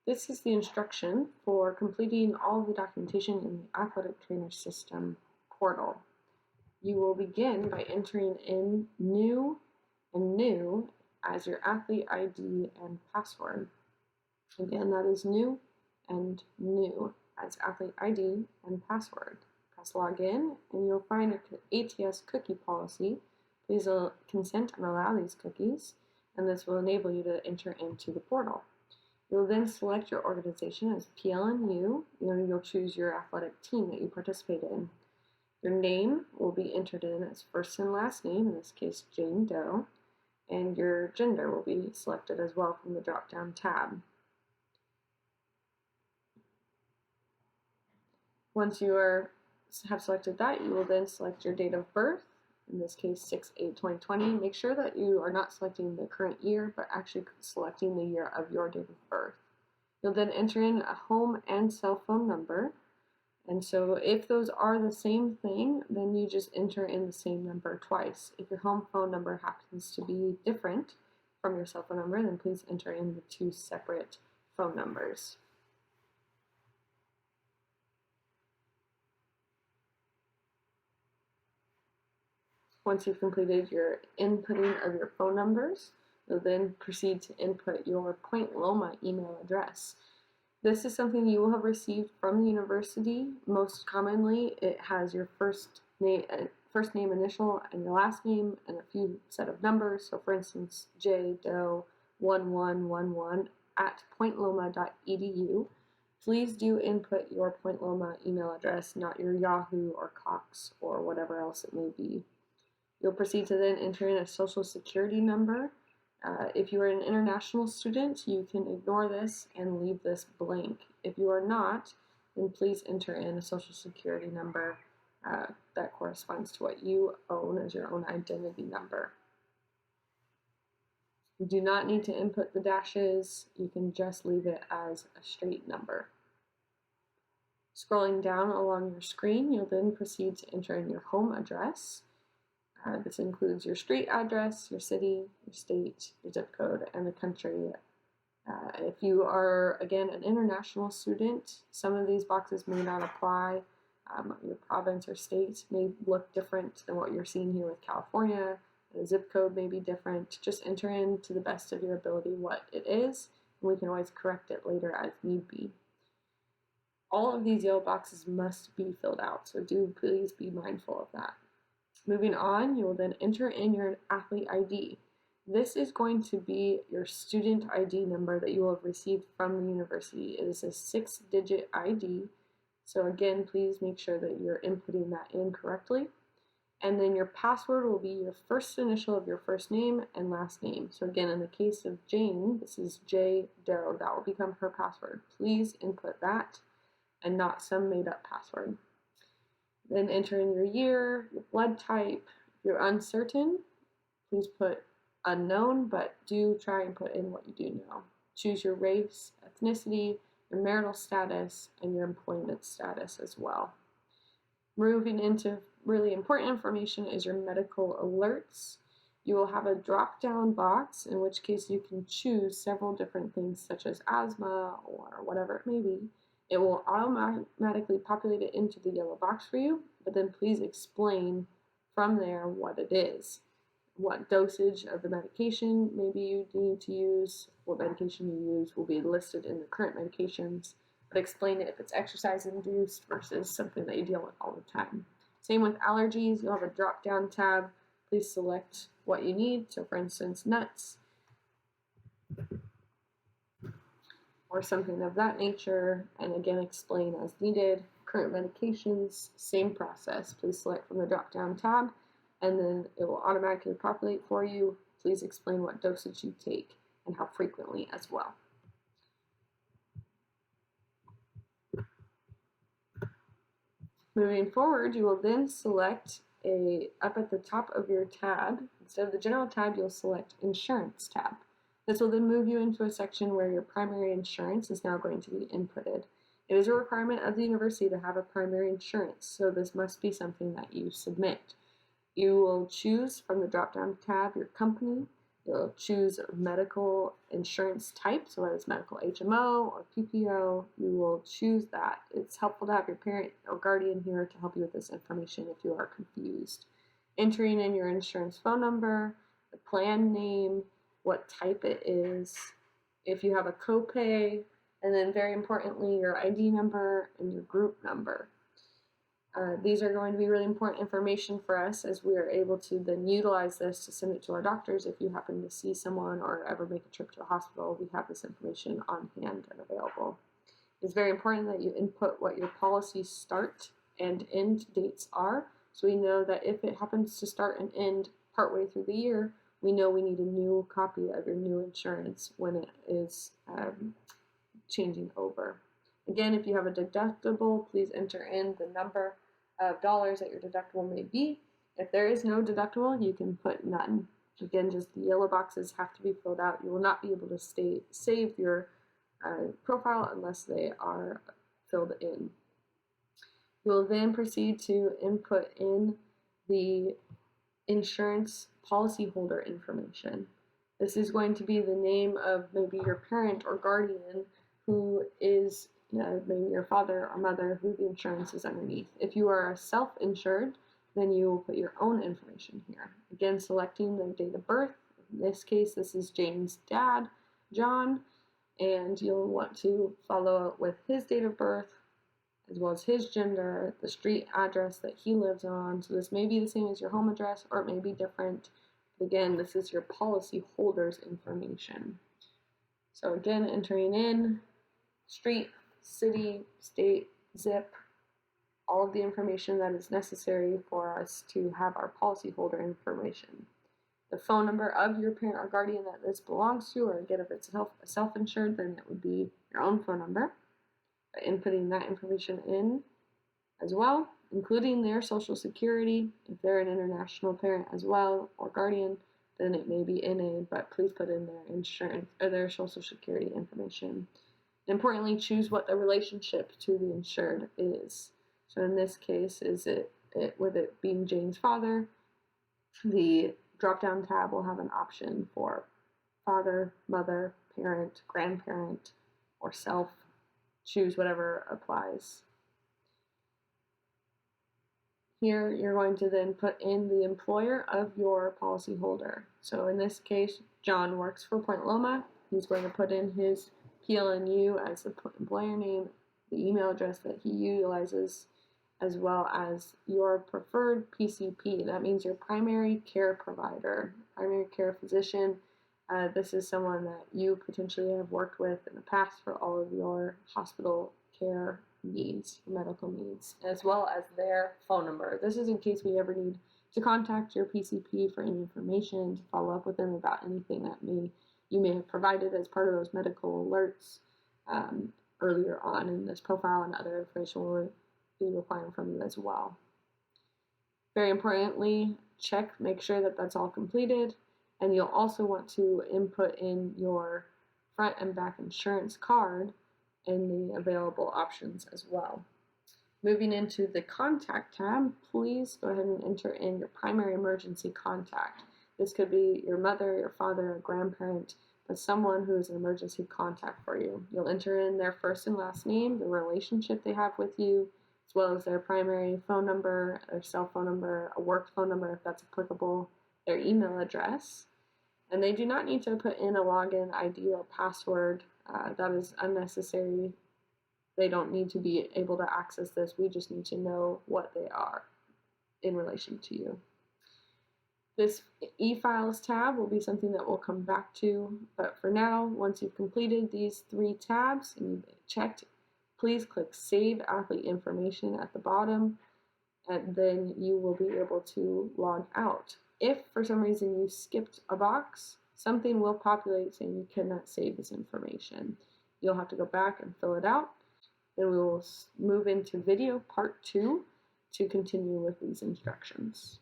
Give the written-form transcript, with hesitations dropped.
This is the instruction for completing all the documentation in the Athletic Trainer System portal. You will begin by entering in new and new as your athlete ID and password. Again, that is new and new as athlete ID and password. Press login and you'll find your ATS cookie policy. Please consent and allow these cookies, and this will enable you to enter into the portal. You'll then select your organization as PLNU. You'll choose your athletic team that you participate in. Your name will be entered in as first and last name, in this case Jane Doe, and your gender will be selected as well from the drop-down tab. Once you have selected that, you will then select your date of birth, in this case 6/8/2020. Make sure that you are not selecting the current year, but actually selecting the year of your date of birth. You'll then enter in a home and cell phone number, and so if those are the same thing, then you just enter in the same number twice. If your home phone number happens to be different from your cell phone number, then please enter in the two separate phone numbers. Once you've completed your inputting of your phone numbers, you'll then proceed to input your Point Loma email address. This is something you will have received from the university. Most commonly, it has your first name, initial, and your last name, and a few set of numbers. So for instance, jdoe1111 at pointloma.edu. Please do input your Point Loma email address, not your Yahoo or Cox or whatever else it may be. You'll proceed to then enter in a social security number. If you are an international student, you can ignore this and leave this blank. If you are not, then please enter in a social security number that corresponds to what you own as your own identity number. You do not need to input the dashes. You can just leave it as a straight number. Scrolling down along your screen, you'll then proceed to enter in your home address. This includes your street address, your city, your state, your zip code, and the country. If you are, again, an international student, some of these boxes may not apply. Your province or state may look different than what you're seeing here with California. The zip code may be different. Just enter in to the best of your ability what it is, and we can always correct it later as need be. All of these yellow boxes must be filled out, so do please be mindful of that. Moving on, you will then enter in your athlete ID. This is going to be your student ID number that you will have received from the university. It is a 6-digit ID, so again, please make sure that you're inputting that in correctly. And then your password will be your first initial of your first name and last name. So again, in the case of Jane, this is J Doe. That will become her password. Please input that and not some made-up password. Then enter in your year, your blood type. If you're uncertain, please put unknown, but do try and put in what you do know. Choose your race, ethnicity, your marital status, and your employment status as well. Moving into really important information is your medical alerts. You will have a drop-down box, in which case you can choose several different things such as asthma or whatever it may be. It will automatically populate it into the yellow box for you, but then please explain from there what it is. What dosage of the medication maybe you need to use, what medication you use will be listed in the current medications, but explain it if it's exercise-induced versus something that you deal with all the time. Same with allergies, you'll have a drop-down tab. Please select what you need, so for instance, nuts, or something of that nature, and again explain as needed. Current medications, same process. Please select from the drop-down tab, and then it will automatically populate for you. Please explain what dosage you take and how frequently as well. Moving forward, you will then select up at the top of your tab, instead of the general tab, you'll select insurance tab. This will then move you into a section where your primary insurance is now going to be inputted. It is a requirement of the university to have a primary insurance, so this must be something that you submit. You will choose from the drop-down tab your company, You'll choose medical insurance type, so whether it's medical HMO or PPO, you will choose that. It's helpful to have your parent or guardian here to help you with this information if you are confused. Entering in your insurance phone number, the plan name, what type it is, if you have a copay, and then very importantly, your ID number and your group number. These are going to be really important information for us as we are able to then utilize this to send it to our doctors. If you happen to see someone or ever make a trip to a hospital, we have this information on hand and available. It's very important that you input what your policy start and end dates are, so we know that if it happens to start and end partway through the year, we know we need a new copy of your new insurance when it is changing over. Again, if you have a deductible, please enter in the number of dollars that your deductible may be. If there is no deductible, you can put none. Again, just the yellow boxes have to be filled out. You will not be able to save your profile unless they are filled in. You will then proceed to input in the insurance policyholder information. This is going to be the name of maybe your parent or guardian who is maybe your father or mother who the insurance is underneath. If you are self-insured, then you will put your own information here. Again, selecting their date of birth. In this case, this is Jane's dad, John, and you'll want to follow up with his date of birth, as well as his gender, the street address that he lives on. So this may be the same as your home address, or it may be different. But again, this is your policy holder's information. So again, entering in street, city, state, zip, all of the information that is necessary for us to have our policyholder information. The phone number of your parent or guardian that this belongs to, or again, if it's self-insured, then it would be your own phone number. By inputting that information in as well, including their social security. If they're an international parent as well or guardian, then it may be NA, but please put in their insurance or their social security information. Importantly, choose what the relationship to the insured is. So in this case, with it being Jane's father, the drop-down tab will have an option for father, mother, parent, grandparent, or self. Choose whatever applies. Here, you're going to then put in the employer of your policyholder. So in this case, John works for Point Loma. He's going to put in his PLNU as the employer name, the email address that he utilizes, as well as your preferred PCP. That means your primary care provider, primary care physician. This is someone that you potentially have worked with in the past for all of your hospital care needs, medical needs, as well as their phone number. This is in case we ever need to contact your PCP for any information, to follow up with them about anything that you may have provided as part of those medical alerts earlier on in this profile, and other information we'll be requiring from you as well. Very importantly, make sure that that's all completed, and you'll also want to input in your front and back insurance card and the available options as well. Moving into the contact tab, please go ahead and enter in your primary emergency contact. This could be your mother, your father, a grandparent, but someone who is an emergency contact for you. You'll enter in their first and last name, the relationship they have with you, as well as their primary phone number, their cell phone number, a work phone number if that's applicable, their email address. And they do not need to put in a login ID or password. That is unnecessary. They don't need to be able to access this. We just need to know what they are in relation to you. This e-files tab will be something that we'll come back to, but for now, once you've completed these 3 tabs and you've checked, please click Save Athlete Information at the bottom, and then you will be able to log out. If for some reason you skipped a box, something will populate saying you cannot save this information. You'll have to go back and fill it out. Then we will move into video part 2 to continue with these instructions.